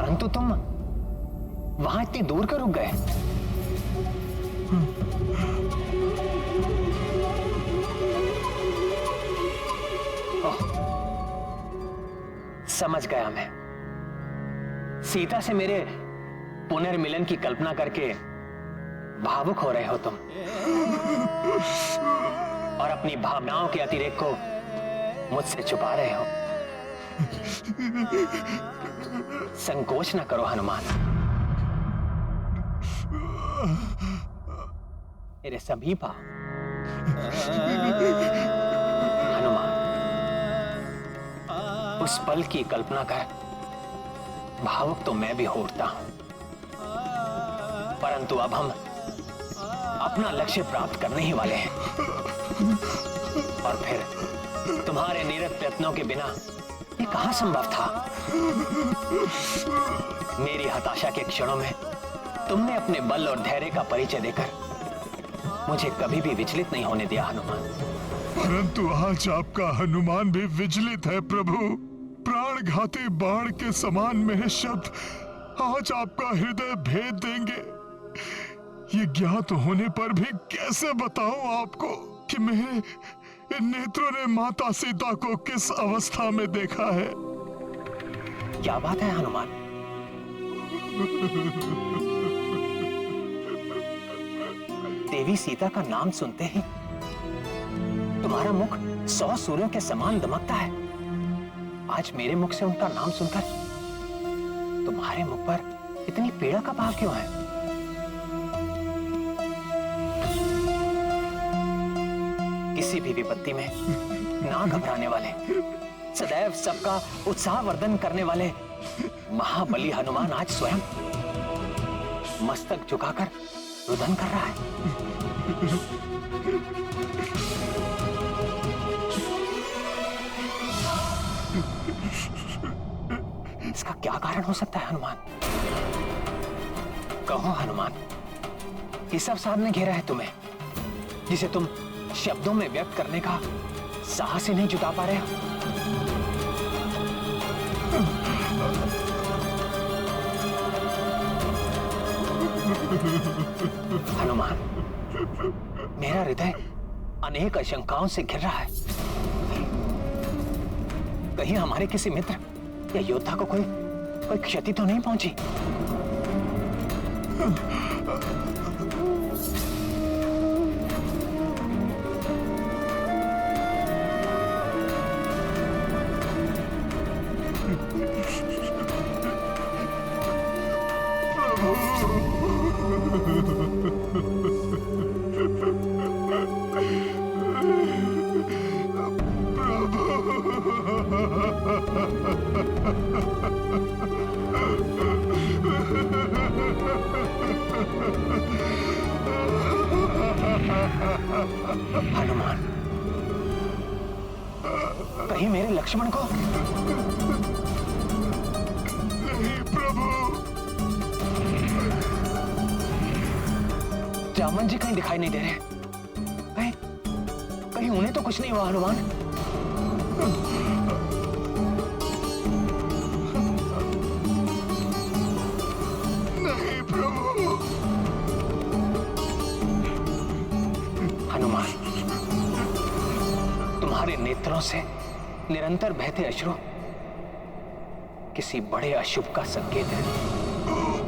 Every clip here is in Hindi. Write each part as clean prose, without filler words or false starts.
परंतु तुम वहां इतनी दूर क्यों रुक गए? समझ गया मैं। सीता से मेरे पुनर्मिलन की कल्पना करके भावुक हो रहे हो तुम, और अपनी भावनाओं के अतिरेक को मुझसे छुपा रहे हो। संकोच न करो हनुमान। मेरे समीप आओ। हनुमान, उस पल की कल्पना कर भावुक तो मैं भी हो उठता हूं, परंतु अब हम अपना लक्ष्य प्राप्त करने ही वाले हैं, और फिर तुम्हारे निरत प्रयत्नों के बिना ये कहां संभव था? मेरी हताशा के क्षणों में तुमने अपने बल और धैर्य का परिचय देकर मुझे कभी भी विचलित नहीं होने दिया हनुमान। परंतु आज आपका हनुमान भी विचलित है प्रभु। प्राणघाती बाण के समान मेरे शब्द आज आपका हृदय भेद देंगे। ये ज्ञात होने पर भी कैसे बताऊं आपको कि मेरे इन नेत्रों ने माता सीता को किस अवस्था में देखा है। क्या बात है हनुमान? देवी सीता का नाम सुनते ही तुम्हारा मुख 100 सूर्यों के समान दमकता है। आज मेरे मुख से उनका नाम सुनकर तुम्हारे मुख पर इतनी पीड़ा का भाव क्यों है? किसी भी विपत्ति में ना घबराने वाले, सदैव सबका उत्साह वर्धन करने वाले महाबली हनुमान आज स्वयं मस्तक झुकाकर रुदन कर रहा है। इसका क्या कारण हो सकता है हनुमान? कहो हनुमान, ये सब सामने घेरा है तुम्हें, जिसे तुम शब्दों में व्यक्त करने का साहस ही नहीं जुटा पा रहे हो। हनुमान, मेरा हृदय अनेक आशंकाओं से घिर रहा है। कहीं हमारे किसी मित्र या योद्धा को कोई क्षति तो नहीं पहुंची? हनुमान, कहीं मेरे लक्ष्मण को? नहीं प्रभु। जामन जी कहीं दिखाई नहीं दे रहे। कहीं कहीं उन्हें तो कुछ नहीं हुआ हनुमान? नहीं प्रभु। हनुमान, तुम्हारे नेत्रों से निरंतर बहते अश्रु किसी बड़े अशुभ का संकेत है।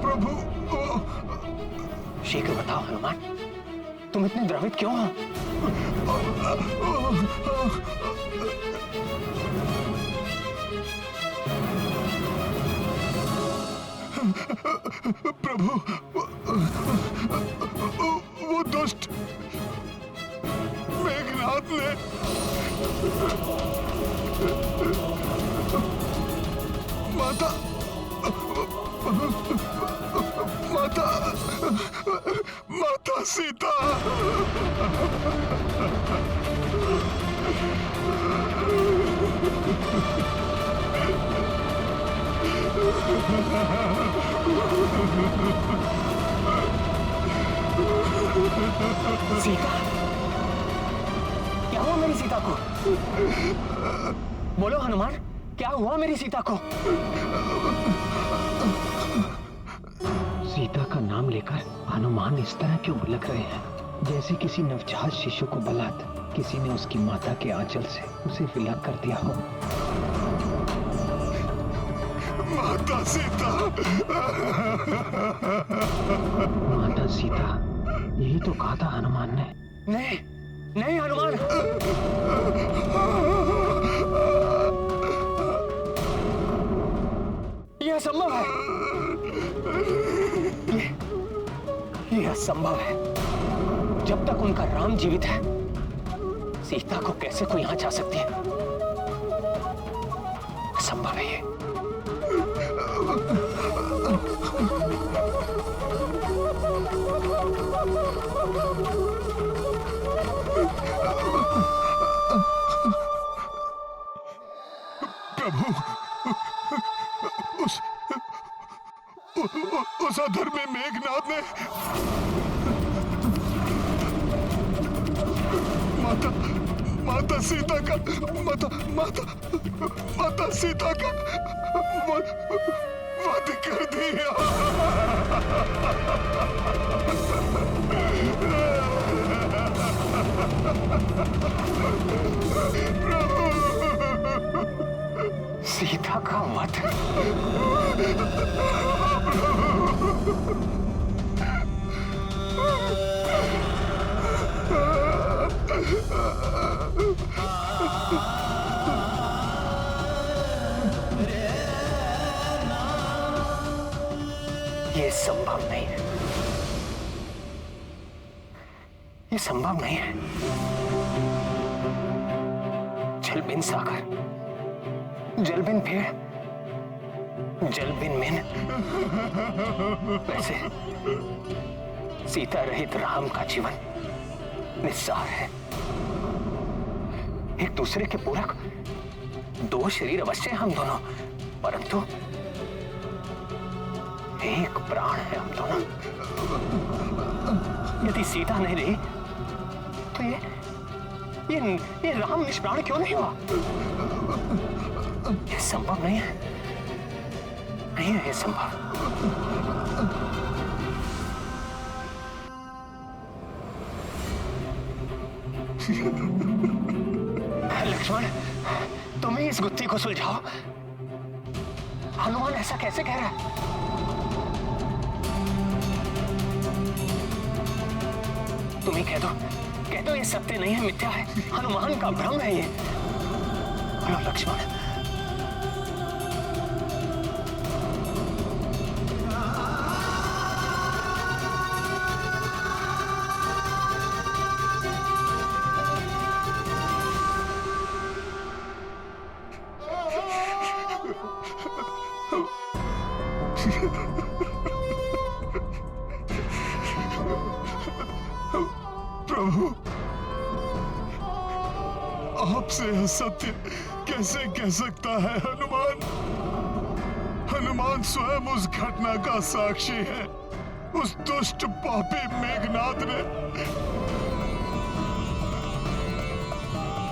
प्रभु, शीघ्र बताओ हनुमान, तुम इतने द्रवित क्यों हो? प्रभु, वो दुष्ट मेघनाद ने माता माता माता सीता सीता? क्या हुआ मेरी सीता को? बोलो हनुमान, क्या हुआ मेरी सीता को? सीता का नाम लेकर हनुमान इस तरह क्यों भुलक रहे हैं, जैसे किसी नवजात शिशु को बलात् किसी ने उसकी माता के आंचल से उसे विलग कर दिया हो। माता सीता, माता सीता, यही तो कहा था हनुमान ने। नहीं नहीं हनुमान, यह असंभव है, यह असंभव है। जब तक उनका राम जीवित है, सीता को कैसे कोई यहां जा सकती है? असंभव है ये। प्रभु, उस अधर्मी मेघनाद ने माता सीता का माता सीता का वध कर दिया। सीता का वध? ये संभव नहीं है, ये संभव नहीं है। जल बिन सागर, जल बिन पेड़, जल बिन मेन, वैसे सीता रहित राम का जीवन निस्सार है। एक दूसरे के पूरक दो शरीर अवश्य हम दोनों, परंतु एक प्राण है हम दोनों। यदि सीता नहीं रही तो ये राम निष्प्राण क्यों नहीं हुआ? ये संभव नहीं है, नहीं है ये संभव। लक्ष्मण, तुम ही इस गुत्थी को सुलझाओ। हनुमान ऐसा कैसे कह रहा है? तुम ही कह दो ये सत्य नहीं है, मिथ्या है, हनुमान का भ्रम है ये। बोलो लक्ष्मण। प्रभु, आपसे यह सत्य कैसे कह सकता है हनुमान? हनुमान स्वयं उस घटना का साक्षी है। उस दुष्ट पापी मेघनाद ने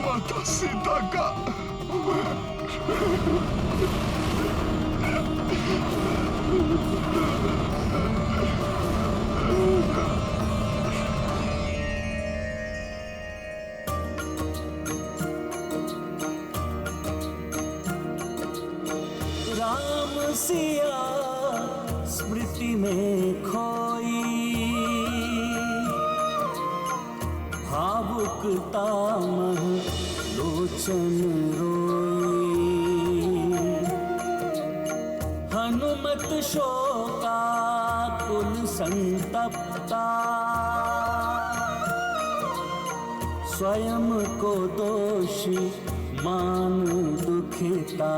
माता सीता का राम सिया स्मृति में खोई, भावुकता मह लोचन रोई। हनुमत शोका कुल संतप्ता, स्वयं को दोषी मान दुखिता।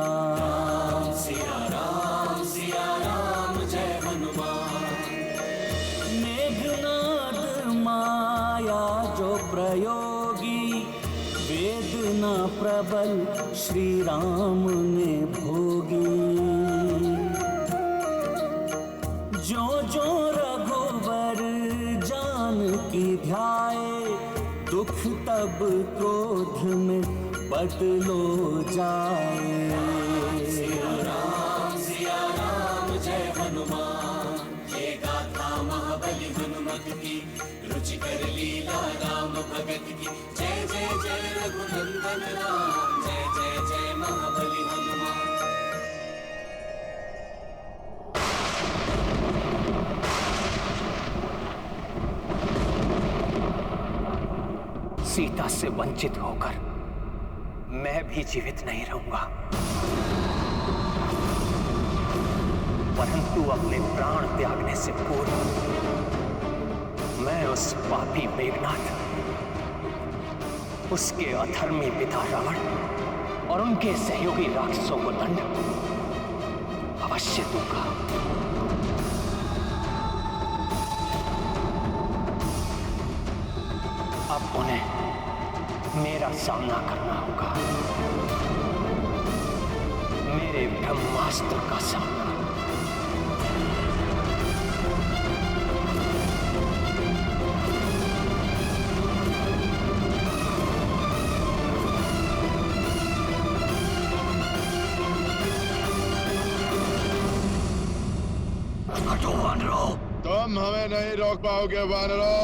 सिया राम जय हनुमान। मेघनाद माया जो प्रयोगी, वेदना प्रबल श्री राम ने भोगी। जो रघुवर जानकी ध्याए, दुख तब क्रोध में बदलो जाए। सिया राम जय हनुमान। ये गाथा महाबली हनुमत की, रुचिकर लीला राम भगत की। जय जय जय रघुनंदन राम, जय जय जय महाबली हनुमान। सीता से वंचित होकर मैं भी जीवित नहीं रहूंगा, परंतु अपने प्राण त्यागने से पूर्व मैं उस पापी मेघनाथ, उसके अधर्मी पिता रावण और उनके सहयोगी राक्षसों को दंड अवश्य दूंगा। अब उन्हें मेरा सामना करना होगा, मेरे ब्रह्मास्त्र का सामना। हटो वानरों! तुम हमें नहीं रोक पाओगे वानरों।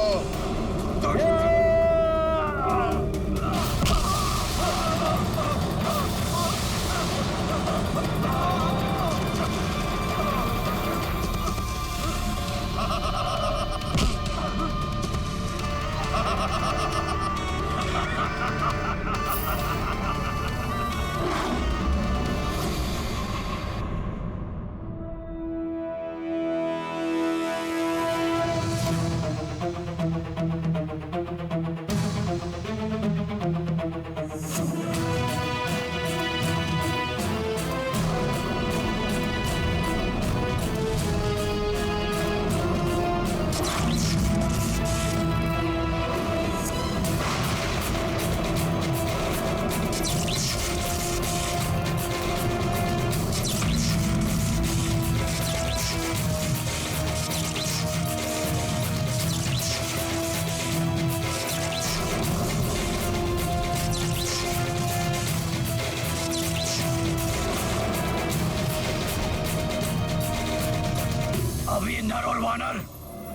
अब ये नर और वानर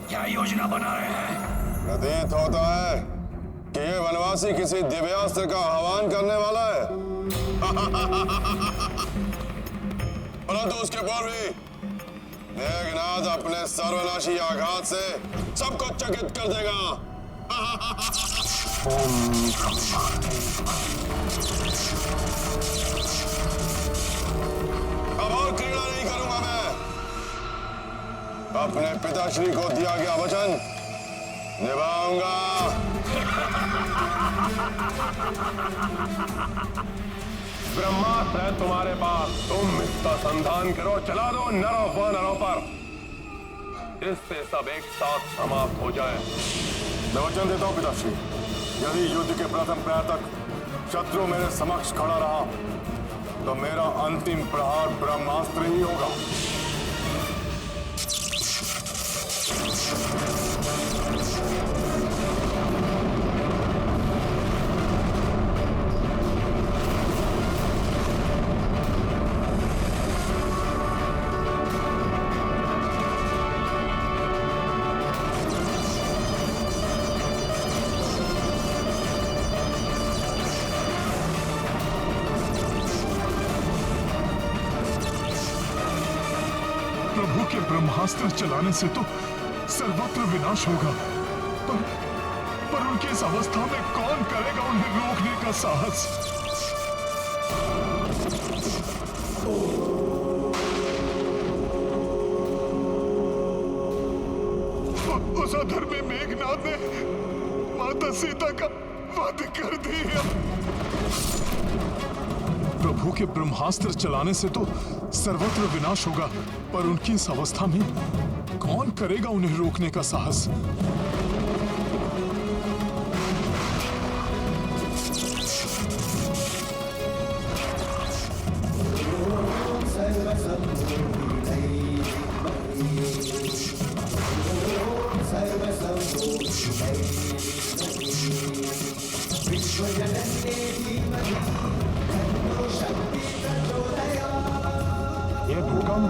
क्या योजना बना रहे हैं? प्रतीत होता है कि ये वनवासी किसी दिव्यास्त्र का आह्वान करने वाला है। परंतु उसके पूर्व ही मेघनाथ अपने सर्वनाशी आघात से सबको चकित कर देगा। अब और क्रीड़ा नहीं करूंगा मैं। अपने पिताश्री को दिया गया वचन निभाऊंगा। ब्रह्मास्त्र है तुम्हारे पास, तुम इसका संधान करो, चला दो नरों वानरों पर, इससे सब एक साथ समाप्त हो जाए। मैं वचन देता हूं पिताश्री, यदि युद्ध के प्रथम प्रहर तक शत्रु मेरे समक्ष खड़ा रहा तो मेरा अंतिम प्रहार ब्रह्मास्त्र ही होगा। प्रभु के ब्रह्मास्त्र चलाने से तो सर्वत्र विनाश होगा, पर उनकी इस अवस्था में कौन करेगा उन्हें रोकने का साहस? उस अधर्मी मेघनाथ ने माता सीता का वध कर दिया। प्रभु के ब्रह्मास्त्र चलाने से तो सर्वत्र विनाश होगा, पर उनकी इस अवस्था में कौन करेगा उन्हें रोकने का साहस? विश्वजनन्ये धीमहि तन्नो शक्ति प्रचोदयात्। कम।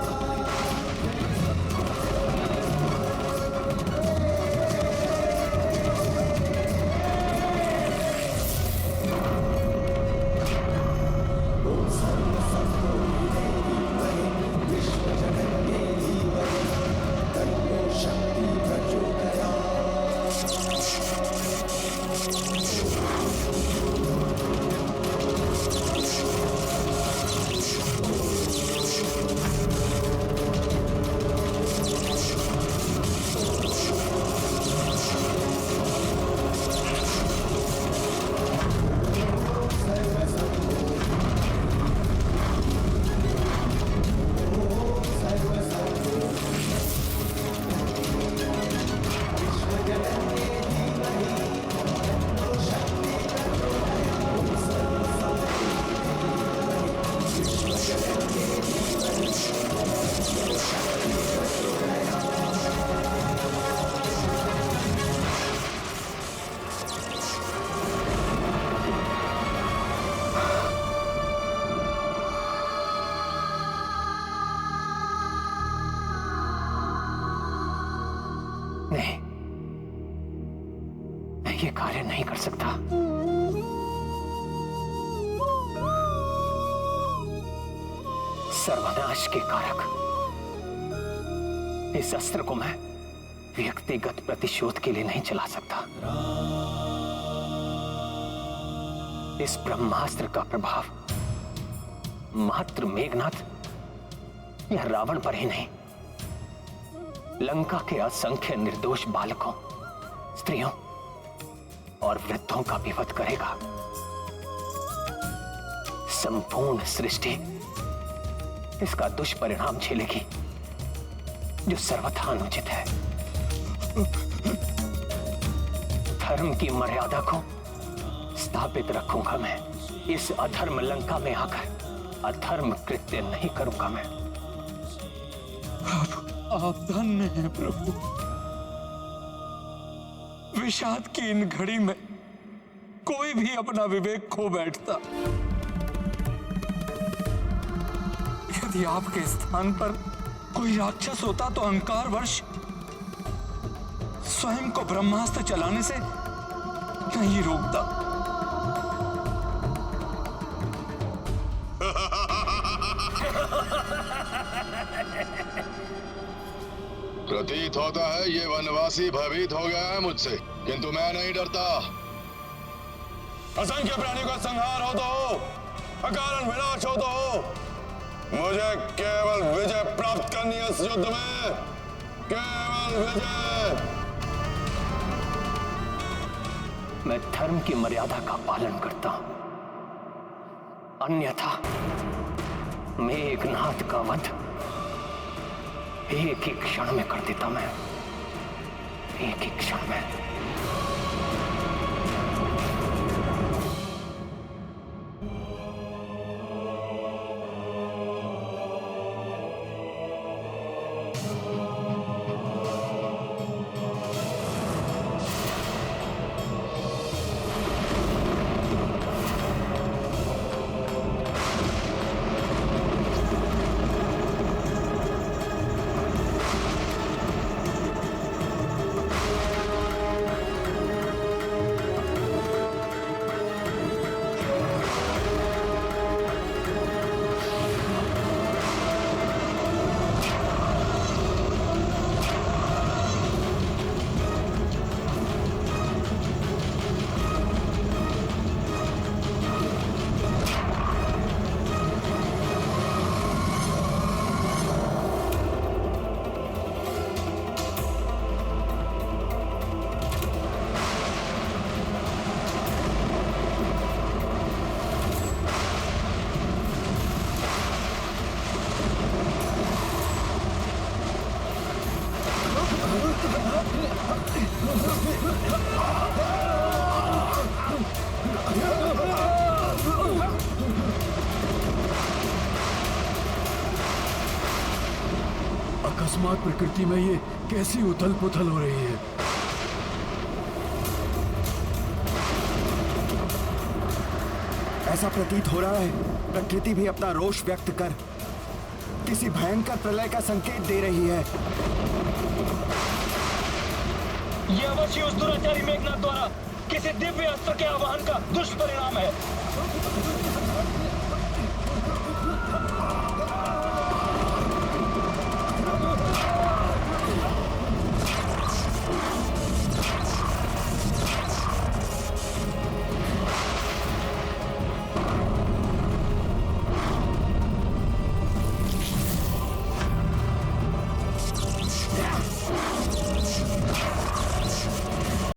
नहीं, मैं ये कार्य नहीं कर सकता। सर्वनाश के कारक इस अस्त्र को मैं व्यक्तिगत प्रतिशोध के लिए नहीं चला सकता। इस ब्रह्मास्त्र का प्रभाव मात्र मेघनाथ या रावण पर ही नहीं, लंका के असंख्य निर्दोष बालकों, स्त्रियों और वृद्धों का भी वध करेगा। संपूर्ण सृष्टि इसका दुष्परिणाम झेलेगी, जो सर्वथा अनुचित है। धर्म की मर्यादा को स्थापित रखूंगा मैं। इस अधर्म लंका में आकर अधर्म कृत्य नहीं करूंगा मैं। आप धन्य हैं प्रभु। विषाद की इन घड़ी में कोई भी अपना विवेक खो बैठता। यदि आपके स्थान पर कोई राक्षस होता तो अहंकारवश स्वयं को ब्रह्मास्त्र चलाने से नहीं रोकता। प्रतीत होता है ये वनवासी भयभीत हो गया है मुझसे, किंतु मैं नहीं डरता। असंख्य प्राणियों का संहार हो तो हो, अकारण विनाश हो तो हो, मुझे केवल विजय प्राप्त करनी है इस युद्ध में, केवल विजय। मैं धर्म की मर्यादा का पालन करता हूं, अन्यथा मेघनाथ का वध एक ही क्षण में कर देता मैं, एक ही क्षण में। अकस्मात प्रकृति में ये कैसी उथल पुथल हो रही है। ऐसा प्रतीत हो रहा है प्रकृति भी अपना रोष व्यक्त कर किसी भयंकर प्रलय का संकेत दे रही है। ये अवश्य उस दुराचारी मेघनाथ द्वारा किसी दिव्य अस्त्र के आवाहन का दुष्परिणाम है।